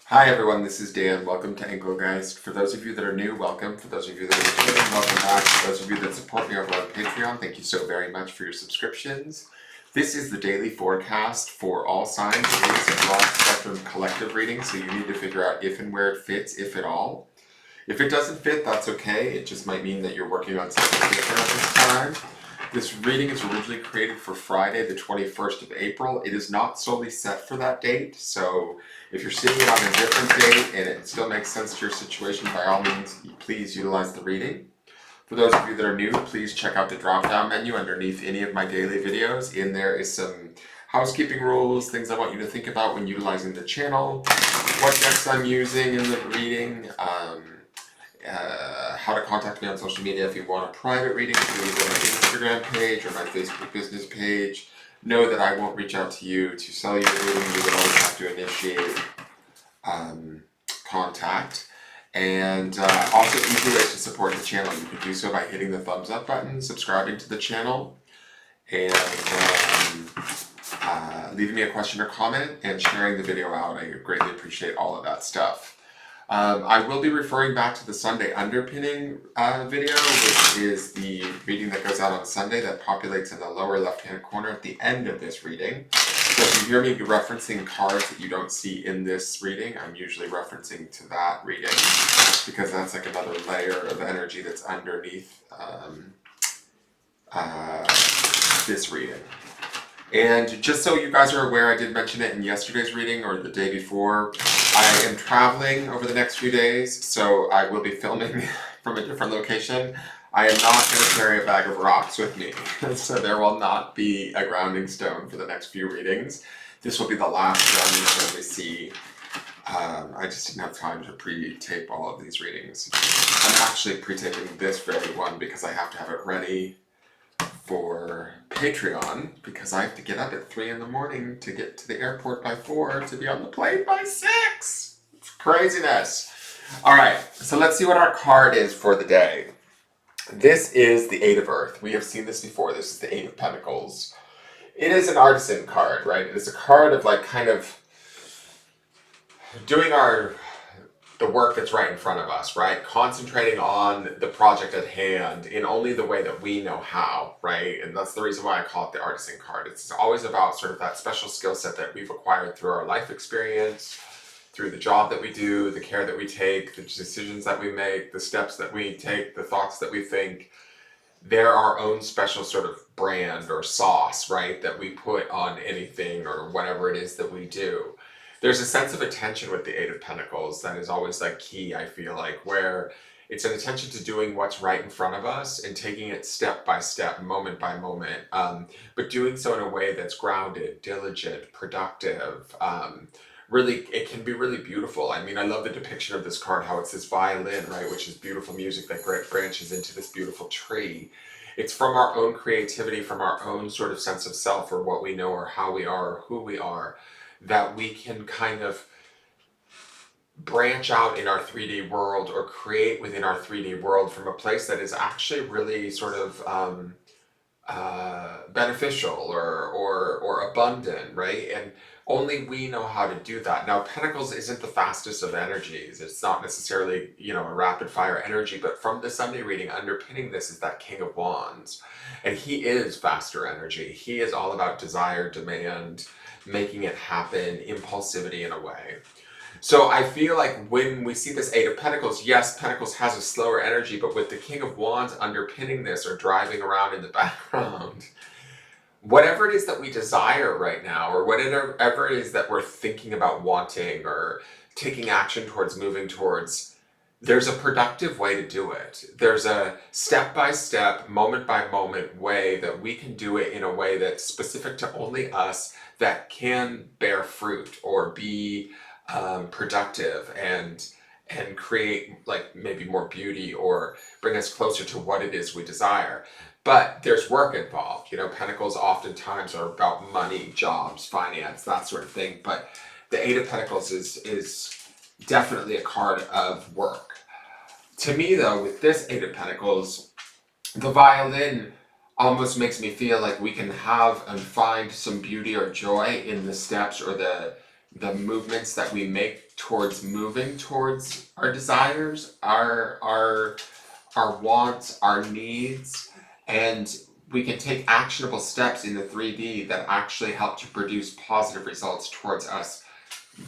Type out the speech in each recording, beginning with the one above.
Hi everyone, this is Dan. Welcome to Engelgeist. For those of you that are new, welcome. For those of you that are returning, welcome back. For those of you that support me over on Patreon, thank you so very much for your subscriptions. This is the daily forecast for all signs. It is a broad spectrum collective reading, so you need to figure out if and where it fits, if at all. If it doesn't fit, that's okay. It just might mean that you're working on something different at this time. This reading is originally created for Friday, the 21st of April. It is not solely set for that date, so if you're seeing it on a different date and it still makes sense to your situation, by all means, please utilize the reading. For those of you that are new, please check out the drop-down menu underneath any of my daily videos. In there is some housekeeping rules, things I want you to think about when utilizing the channel, what decks I'm using in the reading, how to contact me on social media if you want a private reading through either my Instagram page or my Facebook business page. Know that I won't reach out to you to sell you a reading. You would always have to initiate contact. And also easy ways to support the channel. You can do so by hitting the thumbs up button, subscribing to the channel, and leaving me a question or comment and sharing the video out. I greatly appreciate all of that stuff. I will be referring back to the Sunday underpinning video, which is the reading that goes out on Sunday that populates in the lower left-hand corner at the end of this reading. So if you hear me referencing cards that you don't see in this reading, I'm usually referencing to that reading because that's like another layer of energy that's underneath this reading. And just so you guys are aware, I did mention it in yesterday's reading or the day before. I am traveling over the next few days, so I will be filming from a different location. I am not going to carry a bag of rocks with me, so there will not be a grounding stone for the next few readings. This will be the last grounding stone we see. I just didn't have time to pre-tape all of these readings. I'm actually pre-taping this very one because I have to have it ready for Patreon because I have to get up at 3 in the morning to get to the airport by 4 to be on the plane by 6. It's craziness. All right, so let's see what our card is for the day. This is the Eight of Earth. We have seen this before. This is the Eight of Pentacles. It is an artisan card, right? It is a card of like kind of doing the work that's right in front of us, right? Concentrating on the project at hand in only the way that we know how, right? And that's the reason why I call it the artisan card. It's always about sort of that special skill set that we've acquired through our life experience, through the job that we do, the care that we take, the decisions that we make, the steps that we take, the thoughts that we think. They're our own special sort of brand or sauce, right? That we put on anything or whatever it is that we do. There's a sense of attention with the Eight of Pentacles that is always like key, I feel like, where it's an attention to doing what's right in front of us and taking it step by step, moment by moment, but doing so in a way that's grounded, diligent, productive. Really, it can be really beautiful. I mean, I love the depiction of this card, how it's this violin, right, which is beautiful music that branches into this beautiful tree. It's from our own creativity, from our own sort of sense of self or what we know or how we are or who we are, that we can kind of branch out in our 3D world or create within our 3D world from a place that is actually really sort of beneficial or abundant, right? And only we know how to do that. Now, Pentacles isn't the fastest of energies. It's not necessarily, a rapid fire energy, but from the Sunday reading, underpinning this is that King of Wands. And he is faster energy. He is all about desire, demand, making it happen, impulsivity in a way. So I feel like when we see this Eight of Pentacles, yes, Pentacles has a slower energy, but with the King of Wands underpinning this or driving around in the background, whatever it is that we desire right now, or whatever it is that we're thinking about wanting or taking action towards, moving towards, there's a productive way to do it. There's a step-by-step, moment-by-moment way that we can do it in a way that's specific to only us, that can bear fruit or be productive and create like maybe more beauty or bring us closer to what it is we desire. But there's work involved. Pentacles oftentimes are about money, jobs, finance, that sort of thing. But the Eight of Pentacles is definitely a card of work. To me, though, with this Eight of Pentacles, the violin almost makes me feel like we can have and find some beauty or joy in the steps or the the movements that we make towards moving towards our desires, our wants, our needs, and we can take actionable steps in the 3D that actually help to produce positive results towards us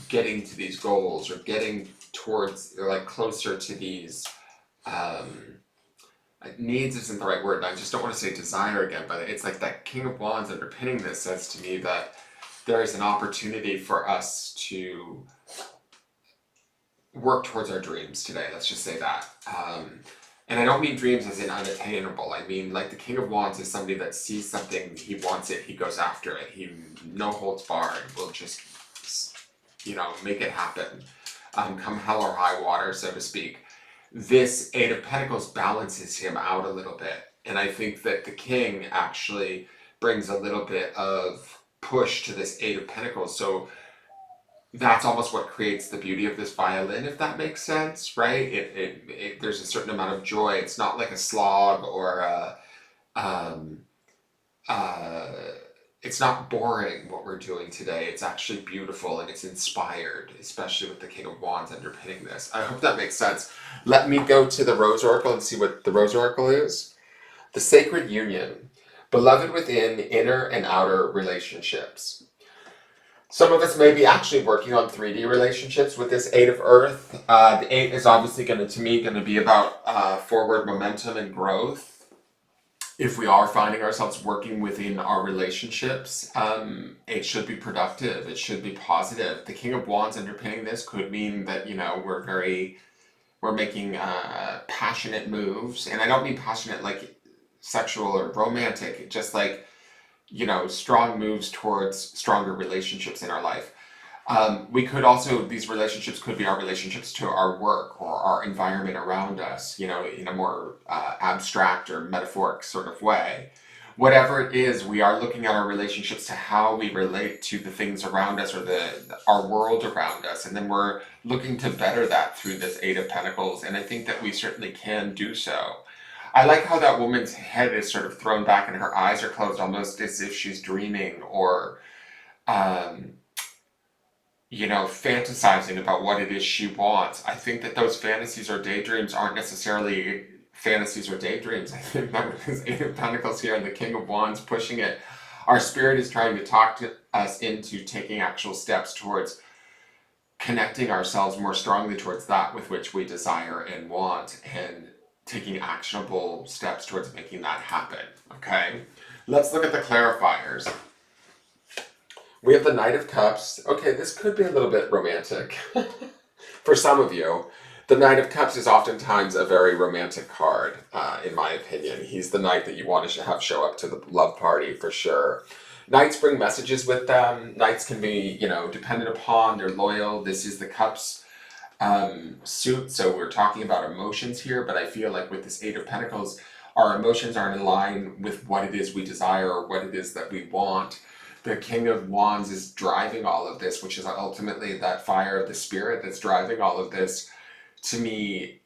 getting to these goals or getting towards, like, closer to these needs isn't the right word, and I just don't want to say desire again, but it's like that King of Wands underpinning this says to me that there is an opportunity for us to work towards our dreams today. Let's just say that. And I don't mean dreams as in unattainable. I mean, like, the King of Wands is somebody that sees something, he wants it, he goes after it. He, no holds barred, will just, make it happen. Come hell or high water, so to speak. This Eight of Pentacles balances him out a little bit. And I think that the King actually brings a little bit of push to this Eight of Pentacles. So that's almost what creates the beauty of this violin, if that makes sense, right? There's a certain amount of joy. It's not like a slog or it's not boring what we're doing today. It's actually beautiful and it's inspired, especially with the King of Wands underpinning this. I hope that makes sense. Let me go to the Rose Oracle and see what the Rose Oracle is. The Sacred Union, beloved within inner and outer relationships. Some of us may be actually working on 3D relationships with this Eight of Earth. The Eight is obviously going to be about forward momentum and growth. If we are finding ourselves working within our relationships, it should be productive. It should be positive. The King of Wands underpinning this could mean that, we're making passionate moves. And I don't mean passionate like sexual or romantic, just like, strong moves towards stronger relationships in our life. These relationships could be our relationships to our work or our environment around us, in a more abstract or metaphoric sort of way. Whatever it is, we are looking at our relationships to how we relate to the things around us or our world around us. And then we're looking to better that through this Eight of Pentacles. And I think that we certainly can do so. I like how that woman's head is sort of thrown back and her eyes are closed, almost as if she's dreaming or, fantasizing about what it is she wants. I think that those fantasies or daydreams aren't necessarily fantasies or daydreams. I think that with this Eight of Pentacles here and the King of Wands pushing it, our spirit is trying to talk to us into taking actual steps towards connecting ourselves more strongly towards that with which we desire and want, and taking actionable steps towards making that happen, okay? Let's look at the clarifiers. We have the Knight of Cups. Okay, this could be a little bit romantic for some of you. The Knight of Cups is oftentimes a very romantic card, in my opinion. He's the knight that you want to have show up to the love party for sure. Knights bring messages with them. Knights can be, dependent upon, they're loyal. This is the Cups suit, so we're talking about emotions here, but I feel like with this Eight of Pentacles, our emotions aren't in line with what it is we desire or what it is that we want. The King of Wands is driving all of this, which is ultimately that fire of the spirit that's driving all of this. To me,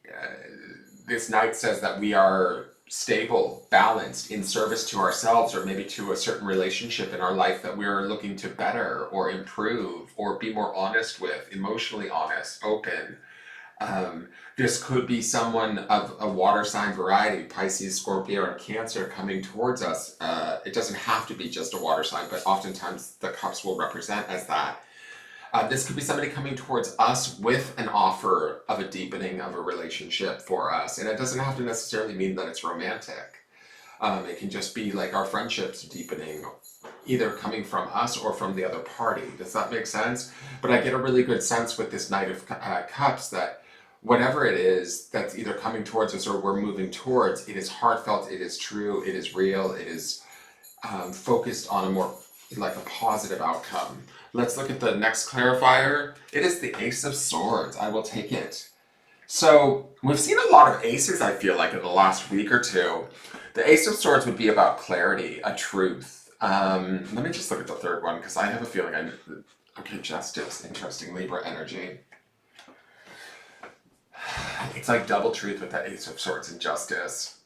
this Knight says that we are stable, balanced, in service to ourselves, or maybe to a certain relationship in our life that we're looking to better or improve or be more honest with, emotionally honest, open. This could be someone of a water sign variety, Pisces, Scorpio, or Cancer, coming towards us. It doesn't have to be just a water sign, but oftentimes the cups will represent as that. This could be somebody coming towards us with an offer of a deepening of a relationship for us. And it doesn't have to necessarily mean that it's romantic. It can just be like our friendships deepening, either coming from us or from the other party. Does that make sense? But I get a really good sense with this Knight of Cups that whatever it is that's either coming towards us or we're moving towards, it is heartfelt, it is true, it is real, it is focused on a more, like, a positive outcome. Let's look at the next clarifier. It is the Ace of Swords. I will take it. So we've seen a lot of aces, I feel like, in the last week or two. The Ace of Swords would be about clarity, a truth. Let me just look at the third one, because I have a feeling okay, Justice. Interesting. Libra energy. It's like double truth with that Ace of Swords and Justice.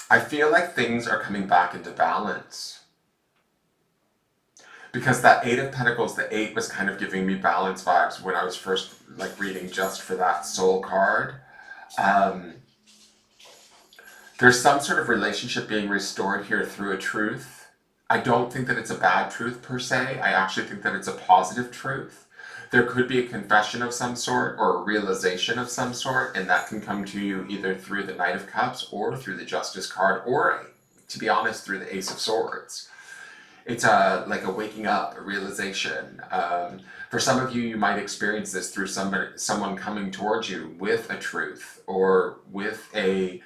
I feel like things are coming back into balance. because that Eight of Pentacles, the eight was kind of giving me balance vibes when I was first like reading just for that soul card. Um, there's some sort of relationship being restored here through a truth. I don't think that it's a bad truth per se. I actually think that it's a positive truth. There could be a confession of some sort or a realization of some sort, and that can come to you either through the Knight of Cups or through the Justice card, or, to be honest, through the Ace of Swords. It's like a waking up, a realization. For some of you, you might experience this through someone coming towards you with a truth or with a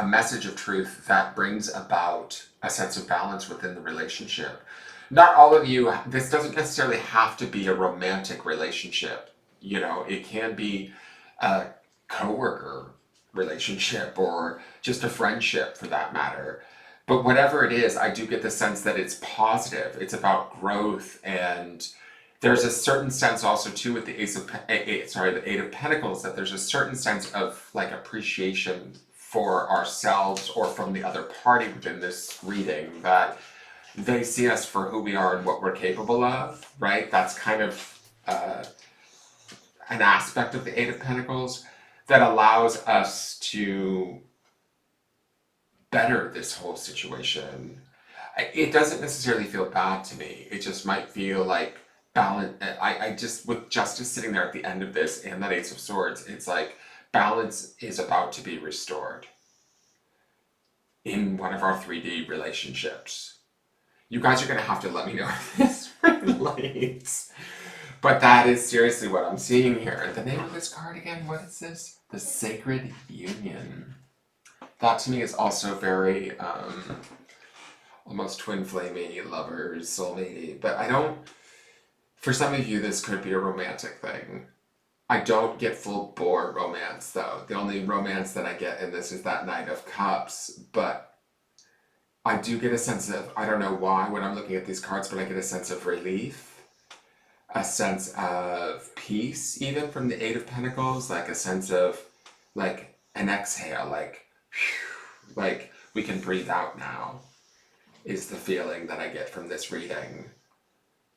message of truth that brings about a sense of balance within the relationship. Not all of you, this doesn't necessarily have to be a romantic relationship. You know, it can be a coworker relationship or just a friendship for that matter. But whatever it is, I do get the sense that it's positive. It's about growth, and there's a certain sense also too with the the Eight of Pentacles, that there's a certain sense of like appreciation for ourselves or from the other party within this reading, that they see us for who we are and what we're capable of, right? That's kind of an aspect of the Eight of Pentacles that allows us to better this whole situation. It doesn't necessarily feel bad to me. It just might feel like balance. I just, with Justice sitting there at the end of this and that Ace of Swords, it's like balance is about to be restored in one of our 3D relationships. You guys are going to have to let me know if this relates. But that is seriously what I'm seeing here. The name of this card again, what is this? The Sacred Union. That to me is also very almost twin flamey, lovers, soulmatey. But I don't, for some of you, this could be a romantic thing. I don't get full bore romance though. The only romance that I get in this is that Knight of Cups. But I do get a sense of, I don't know why when I'm looking at these cards, but I get a sense of relief, a sense of peace, even from the Eight of Pentacles, like a sense of like an exhale, like, whew, like we can breathe out now, is the feeling that I get from this reading.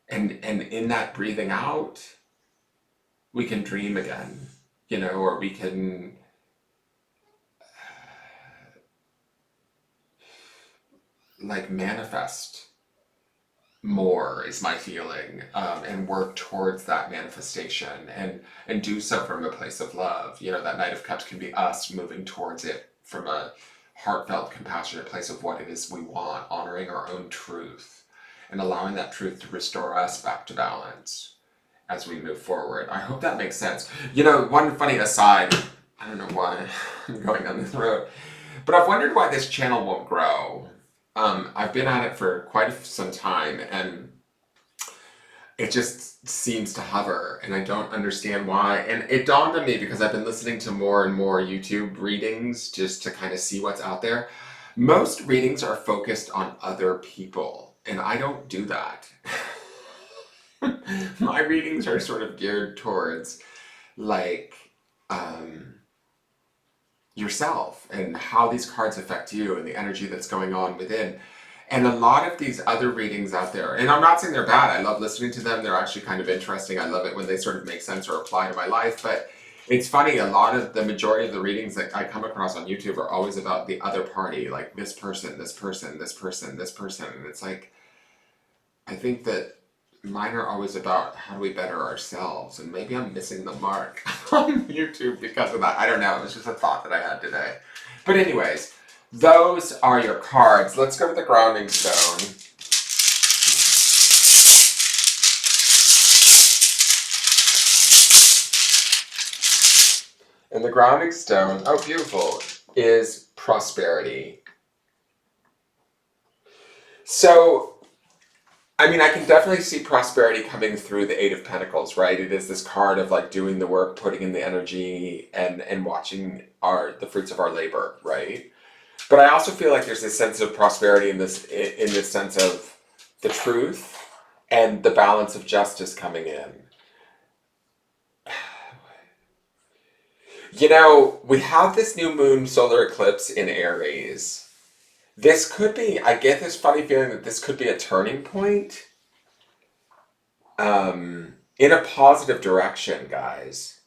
And in that breathing out, we can dream again, you know, or we can like manifest more, is my feeling, and work towards that manifestation and do so from a place of love. You know, that Knight of Cups can be us moving towards it from a heartfelt, compassionate place of what it is we want, honoring our own truth and allowing that truth to restore us back to balance as we move forward. I hope that makes sense. You know, one funny aside, I don't know why I'm going down this road, but I've wondered why this channel won't grow. I've been at it for quite some time, and it just seems to hover, and I don't understand why. And it dawned on me because I've been listening to more and more YouTube readings just to kind of see what's out there. Most readings are focused on other people, and I don't do that. My readings are sort of geared towards like yourself and how these cards affect you and the energy that's going on within. And a lot of these other readings out there, and I'm not saying they're bad, I love listening to them, they're actually kind of interesting, I love it when they sort of make sense or apply to my life, but it's funny, a lot of the majority of the readings that I come across on YouTube are always about the other party, like this person, this person, this person, this person, and it's like, I think that mine are always about how do we better ourselves, and maybe I'm missing the mark on YouTube because of that. I don't know, it was just a thought that I had today. But anyways, those are your cards. Let's go to the grounding stone. And the grounding stone, oh beautiful, is prosperity. So I mean, I can definitely see prosperity coming through the Eight of Pentacles, right? It is this card of like doing the work, putting in the energy, and watching the fruits of our labor, right? But I also feel like there's this sense of prosperity in this sense of the truth and the balance of justice coming in. You know, we have this new moon solar eclipse in Aries. This could be, I get this funny feeling that this could be a turning point in a positive direction, guys.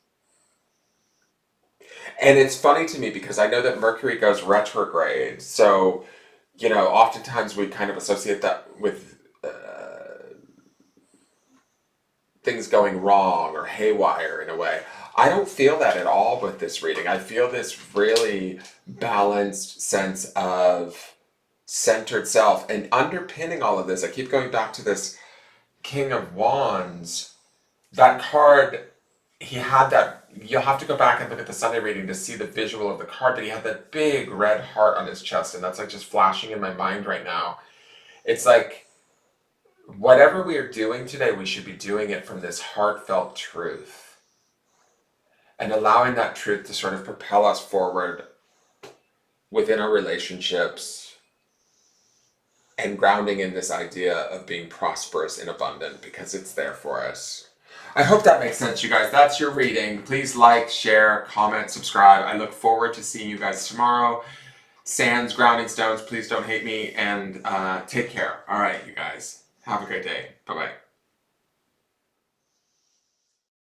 And it's funny to me because I know that Mercury goes retrograde. So, you know, oftentimes we kind of associate that with things going wrong or haywire in a way. I don't feel that at all with this reading. I feel this really balanced sense of centered self. And underpinning all of this, I keep going back to this King of Wands. That card, he had that. You'll have to go back and look at the Sunday reading to see the visual of the card, but he had that big red heart on his chest, and that's like just flashing in my mind right now. It's like, whatever we are doing today, we should be doing it from this heartfelt truth and allowing that truth to sort of propel us forward within our relationships and grounding in this idea of being prosperous and abundant because it's there for us. I hope that makes sense, you guys. That's your reading. Please like, share, comment, subscribe. I look forward to seeing you guys tomorrow. Sands, grounding stones, please don't hate me, and take care. All right, you guys. Have a great day. Bye-bye.